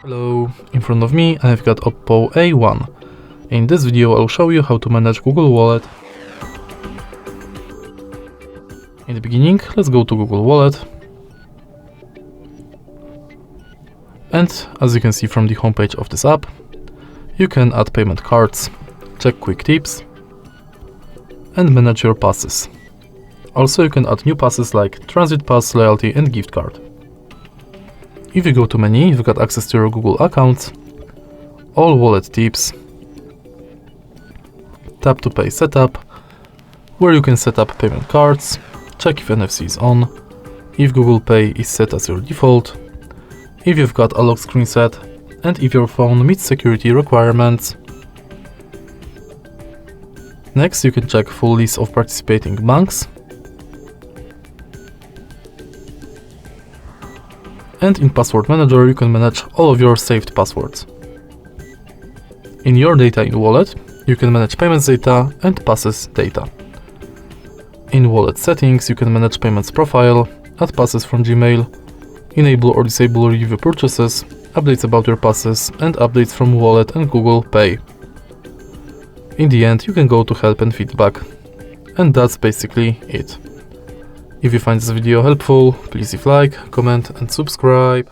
Hello, in front of me I've got Oppo A1. In this video I'll show you how to manage Google Wallet. In the beginning, let's go to Google Wallet. And as you can see from the homepage of this app, you can add payment cards, check quick tips, and manage your passes. Also you can add new passes like transit pass, loyalty and gift card. If you go to menu, you've got access to your Google account, all wallet tips, tap to pay setup, where you can set up payment cards, check if NFC is on, if Google Pay is set as your default, if you've got a lock screen set, and if your phone meets security requirements. Next, you can check full list of participating banks. And in Password Manager, you can manage all of your saved passwords. In your data in Wallet, you can manage payments data and passes data. In Wallet settings, you can manage payments profile, add passes from Gmail, enable or disable review purchases, updates about your passes, and updates from Wallet and Google Pay. In the end, you can go to help and feedback. And that's basically it. If you find this video helpful, please leave a like, comment and subscribe.